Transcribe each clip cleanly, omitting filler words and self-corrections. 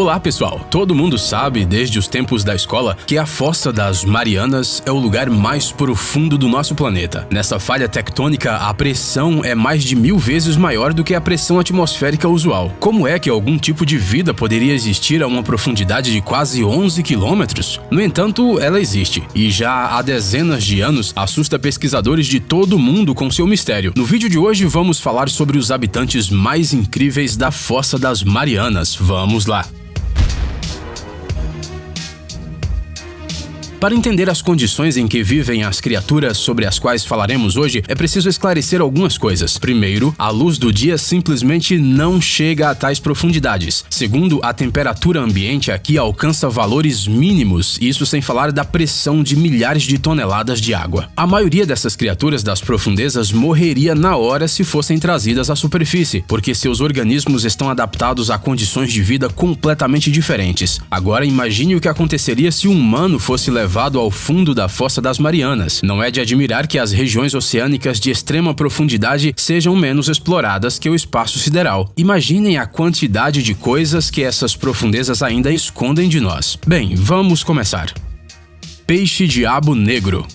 Olá pessoal, todo mundo sabe desde os tempos da escola que a Fossa das Marianas é o lugar mais profundo do nosso planeta. Nessa falha tectônica, a pressão é mais de 1000 vezes maior do que a pressão atmosférica usual. Como é que algum tipo de vida poderia existir a uma profundidade de quase 11 quilômetros? No entanto, ela existe, e já há dezenas de anos assusta pesquisadores de todo o mundo com seu mistério. No vídeo de hoje vamos falar sobre os habitantes mais incríveis da Fossa das Marianas. Vamos lá! Para entender as condições em que vivem as criaturas sobre as quais falaremos hoje, é preciso esclarecer algumas coisas. Primeiro, a luz do dia simplesmente não chega a tais profundidades. Segundo, a temperatura ambiente aqui alcança valores mínimos, isso sem falar da pressão de milhares de toneladas de água. A maioria dessas criaturas das profundezas morreria na hora se fossem trazidas à superfície, porque seus organismos estão adaptados a condições de vida completamente diferentes. Agora imagine o que aconteceria se um humano fosse levado ao fundo da Fossa das Marianas. Não é de admirar que as regiões oceânicas de extrema profundidade sejam menos exploradas que o espaço sideral. Imaginem a quantidade de coisas que essas profundezas ainda escondem de nós. Bem, vamos começar. Peixe-diabo negro.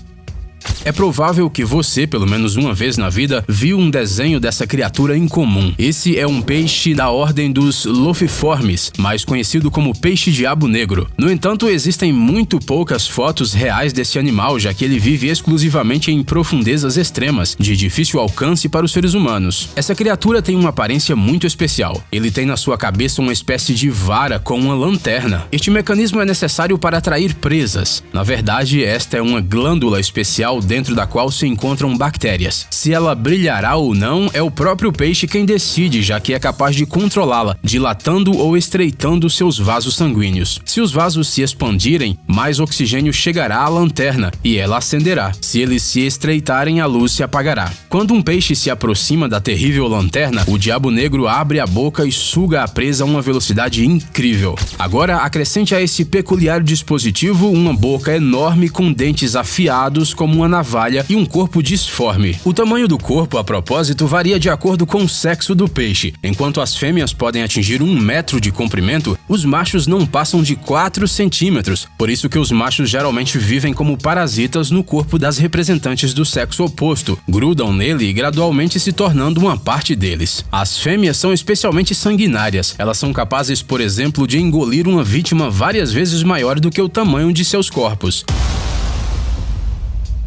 É provável que você, pelo menos uma vez na vida, viu um desenho dessa criatura incomum. Esse é um peixe da ordem dos Lophiiformes, mais conhecido como peixe-diabo negro. No entanto, existem muito poucas fotos reais desse animal, já que ele vive exclusivamente em profundezas extremas, de difícil alcance para os seres humanos. Essa criatura tem uma aparência muito especial. Ele tem na sua cabeça uma espécie de vara com uma lanterna. Este mecanismo é necessário para atrair presas. Na verdade, esta é uma glândula especial dentro da qual se encontram bactérias. Se ela brilhará ou não, é o próprio peixe quem decide, já que é capaz de controlá-la, dilatando ou estreitando seus vasos sanguíneos. Se os vasos se expandirem, mais oxigênio chegará à lanterna e ela acenderá. Se eles se estreitarem, a luz se apagará. Quando um peixe se aproxima da terrível lanterna, o diabo negro abre a boca e suga a presa a uma velocidade incrível. Agora, acrescente a esse peculiar dispositivo uma boca enorme com dentes afiados como uma navalha e um corpo disforme. O tamanho do corpo, a propósito, varia de acordo com o sexo do peixe. Enquanto as fêmeas podem atingir 1 metro de comprimento, os machos não passam de 4 centímetros. Por isso que os machos geralmente vivem como parasitas no corpo das representantes do sexo oposto, grudam nele e gradualmente se tornando uma parte deles. As fêmeas são especialmente sanguinárias. Elas são capazes, por exemplo, de engolir uma vítima várias vezes maior do que o tamanho de seus corpos.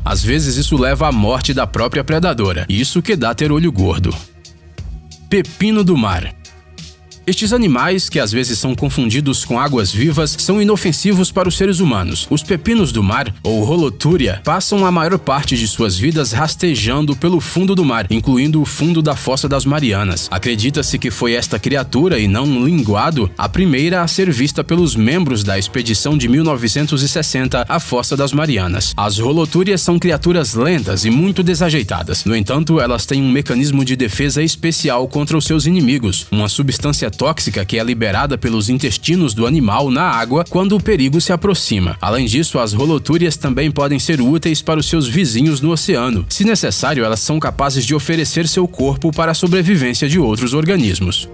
Às vezes isso leva à morte da própria predadora. Isso que dá ter olho gordo. Pepino do mar. Estes animais, que às vezes são confundidos com águas-vivas, são inofensivos para os seres humanos. Os pepinos do mar, ou Holothuria, passam a maior parte de suas vidas rastejando pelo fundo do mar, incluindo o fundo da Fossa das Marianas. Acredita-se que foi esta criatura, e não um linguado, a primeira a ser vista pelos membros da expedição de 1960 à Fossa das Marianas. As Holothurias são criaturas lentas e muito desajeitadas. No entanto, elas têm um mecanismo de defesa especial contra os seus inimigos, uma substância tóxica que é liberada pelos intestinos do animal na água quando o perigo se aproxima. Além disso, as Holothurias também podem ser úteis para os seus vizinhos no oceano. Se necessário, elas são capazes de oferecer seu corpo para a sobrevivência de outros organismos.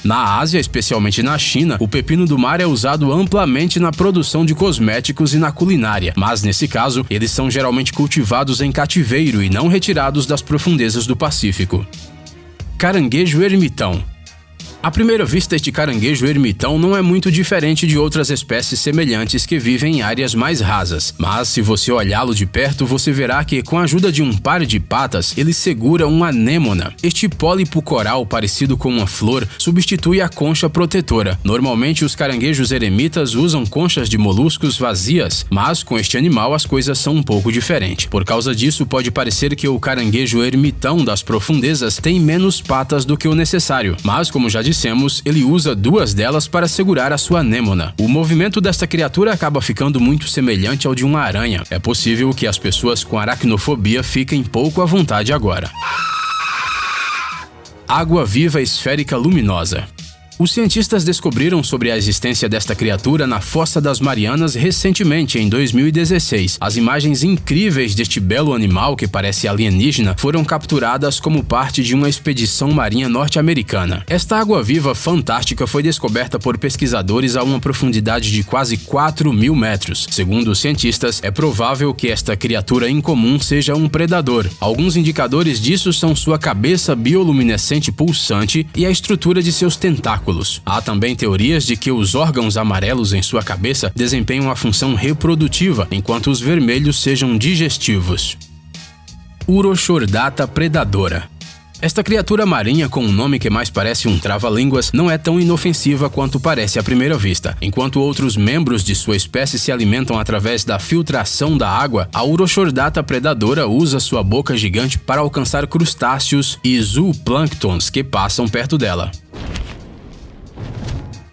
Na Ásia, especialmente na China, o pepino do mar é usado amplamente na produção de cosméticos e na culinária, mas nesse caso, eles são geralmente cultivados em cativeiro e não retirados das profundezas do Pacífico. Caranguejo ermitão. À primeira vista, este caranguejo ermitão não é muito diferente de outras espécies semelhantes que vivem em áreas mais rasas. Mas se você olhá-lo de perto, você verá que, com a ajuda de um par de patas, ele segura uma anêmona. Este pólipo coral, parecido com uma flor, substitui a concha protetora. Normalmente, os caranguejos eremitas usam conchas de moluscos vazias, mas com este animal as coisas são um pouco diferentes. Por causa disso, pode parecer que o caranguejo ermitão das profundezas tem menos patas do que o necessário. Mas, como já dissemos, ele usa 2 delas para segurar a sua anêmona. O movimento desta criatura acaba ficando muito semelhante ao de uma aranha. É possível que as pessoas com aracnofobia fiquem pouco à vontade agora. Água-viva esférica luminosa. Os cientistas descobriram sobre a existência desta criatura na Fossa das Marianas recentemente, em 2016. As imagens incríveis deste belo animal que parece alienígena foram capturadas como parte de uma expedição marinha norte-americana. Esta água-viva fantástica foi descoberta por pesquisadores a uma profundidade de quase 4.000 metros. Segundo os cientistas, é provável que esta criatura incomum seja um predador. Alguns indicadores disso são sua cabeça bioluminescente pulsante e a estrutura de seus tentáculos. Há também teorias de que os órgãos amarelos em sua cabeça desempenham a função reprodutiva, enquanto os vermelhos sejam digestivos. Urochordata predadora. Esta criatura marinha com um nome que mais parece um trava-línguas não é tão inofensiva quanto parece à primeira vista. Enquanto outros membros de sua espécie se alimentam através da filtração da água, a Urochordata predadora usa sua boca gigante para alcançar crustáceos e zooplânctons que passam perto dela.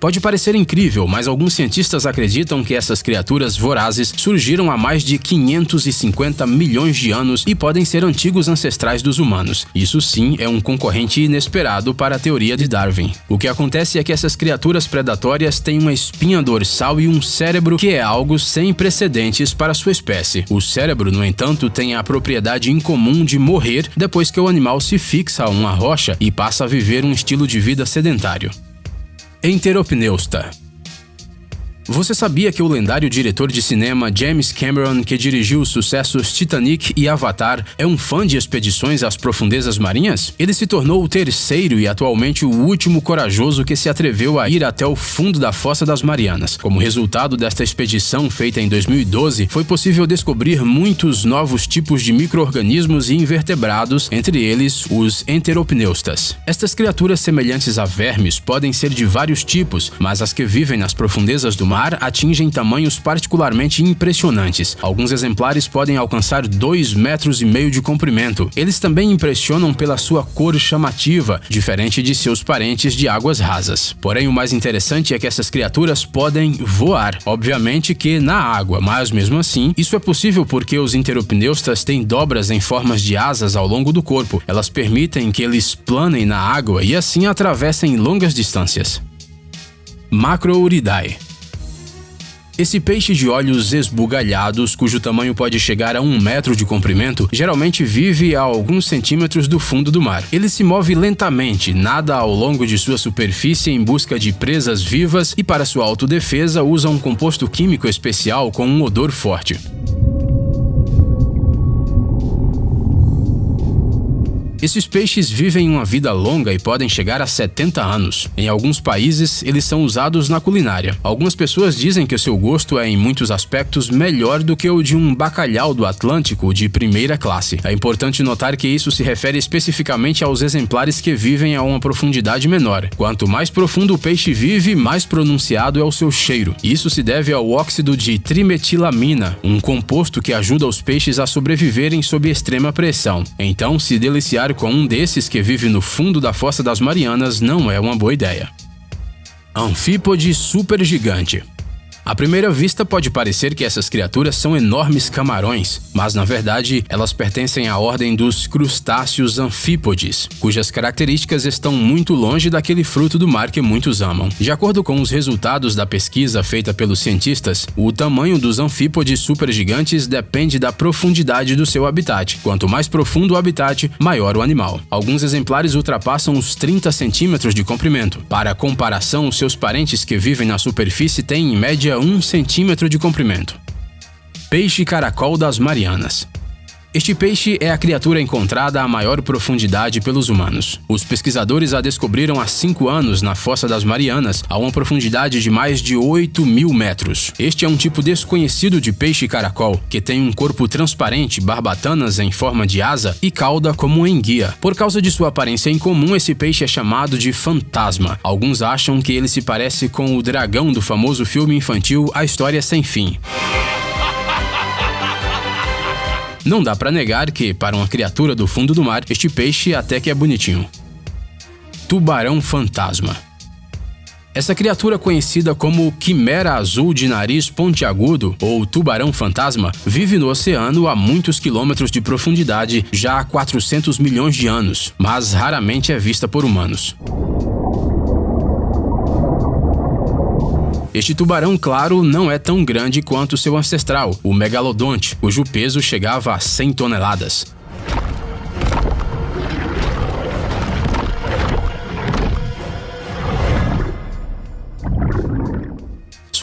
Pode parecer incrível, mas alguns cientistas acreditam que essas criaturas vorazes surgiram há mais de 550 milhões de anos e podem ser antigos ancestrais dos humanos. Isso sim é um concorrente inesperado para a teoria de Darwin. O que acontece é que essas criaturas predatórias têm uma espinha dorsal e um cérebro que é algo sem precedentes para sua espécie. O cérebro, no entanto, tem a propriedade incomum de morrer depois que o animal se fixa a uma rocha e passa a viver um estilo de vida sedentário. Enteropneusta. Você sabia que o lendário diretor de cinema James Cameron, que dirigiu os sucessos Titanic e Avatar, é um fã de expedições às profundezas marinhas? Ele se tornou o terceiro e atualmente o último corajoso que se atreveu a ir até o fundo da Fossa das Marianas. Como resultado desta expedição feita em 2012, foi possível descobrir muitos novos tipos de micro-organismos e invertebrados, entre eles os enteropneustas. Estas criaturas semelhantes a vermes podem ser de vários tipos, mas as que vivem nas profundezas do mar atingem tamanhos particularmente impressionantes. Alguns exemplares podem alcançar 2,5 metros de comprimento. Eles também impressionam pela sua cor chamativa, diferente de seus parentes de águas rasas. Porém, o mais interessante é que essas criaturas podem voar. Obviamente que na água, mas mesmo assim, isso é possível porque os enteropneustas têm dobras em formas de asas ao longo do corpo. Elas permitem que eles planem na água e assim atravessem longas distâncias. Macrouridae. Esse peixe de olhos esbugalhados, cujo tamanho pode chegar a 1 metro de comprimento, geralmente vive a alguns centímetros do fundo do mar. Ele se move lentamente, nada ao longo de sua superfície em busca de presas vivas e, para sua autodefesa, usa um composto químico especial com um odor forte. Esses peixes vivem uma vida longa e podem chegar a 70 anos. Em alguns países, eles são usados na culinária. Algumas pessoas dizem que o seu gosto é, em muitos aspectos, melhor do que o de um bacalhau do Atlântico de primeira classe. É importante notar que isso se refere especificamente aos exemplares que vivem a uma profundidade menor. Quanto mais profundo o peixe vive, mais pronunciado é o seu cheiro. Isso se deve ao óxido de trimetilamina, um composto que ajuda os peixes a sobreviverem sob extrema pressão. Então, se deliciar com um desses que vive no fundo da Fossa das Marianas não é uma boa ideia. Anfípode supergigante. À primeira vista pode parecer que essas criaturas são enormes camarões, mas na verdade elas pertencem à ordem dos crustáceos anfípodes, cujas características estão muito longe daquele fruto do mar que muitos amam. De acordo com os resultados da pesquisa feita pelos cientistas, o tamanho dos anfípodes supergigantes depende da profundidade do seu habitat. Quanto mais profundo o habitat, maior o animal. Alguns exemplares ultrapassam os 30 centímetros de comprimento. Para comparação, seus parentes que vivem na superfície têm em média 1 centímetro de comprimento. Peixe-caracol das Marianas. Este peixe é a criatura encontrada a maior profundidade pelos humanos. Os pesquisadores a descobriram há 5 anos na Fossa das Marianas, a uma profundidade de mais de 8.000 metros. Este é um tipo desconhecido de peixe-caracol, que tem um corpo transparente, barbatanas em forma de asa e cauda como enguia. Por causa de sua aparência incomum, esse peixe é chamado de fantasma. Alguns acham que ele se parece com o dragão do famoso filme infantil A História Sem Fim. Não dá pra negar que, para uma criatura do fundo do mar, este peixe até que é bonitinho. Tubarão fantasma. Essa criatura conhecida como quimera azul de nariz pontiagudo ou tubarão fantasma vive no oceano a muitos quilômetros de profundidade já há 400 milhões de anos, mas raramente é vista por humanos. Este tubarão, claro, não é tão grande quanto seu ancestral, o megalodonte, cujo peso chegava a 100 toneladas.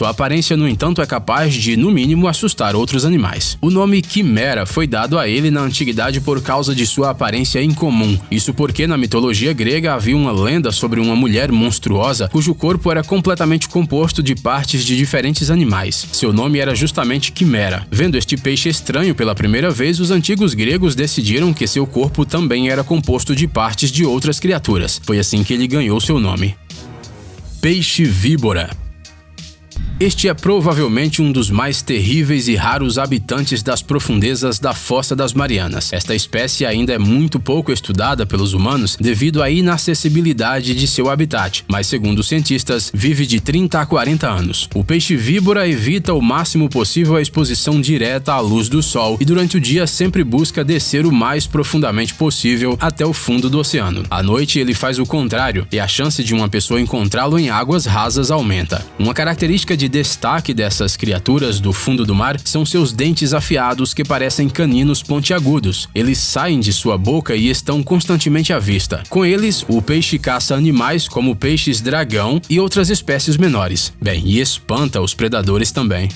Sua aparência, no entanto, é capaz de, no mínimo, assustar outros animais. O nome quimera foi dado a ele na antiguidade por causa de sua aparência incomum. Isso porque, na mitologia grega, havia uma lenda sobre uma mulher monstruosa cujo corpo era completamente composto de partes de diferentes animais. Seu nome era justamente quimera. Vendo este peixe estranho pela primeira vez, os antigos gregos decidiram que seu corpo também era composto de partes de outras criaturas. Foi assim que ele ganhou seu nome. Peixe-víbora. Este é provavelmente um dos mais terríveis e raros habitantes das profundezas da Fossa das Marianas. Esta espécie ainda é muito pouco estudada pelos humanos devido à inacessibilidade de seu habitat, mas segundo os cientistas, vive de 30 a 40 anos. O peixe-víbora evita o máximo possível a exposição direta à luz do sol e durante o dia sempre busca descer o mais profundamente possível até o fundo do oceano. À noite ele faz o contrário e a chance de uma pessoa encontrá-lo em águas rasas aumenta. Uma característica de destaque dessas criaturas do fundo do mar são seus dentes afiados que parecem caninos pontiagudos. Eles saem de sua boca e estão constantemente à vista. Com eles, o peixe caça animais como peixes-dragão e outras espécies menores. Bem, e espanta os predadores também.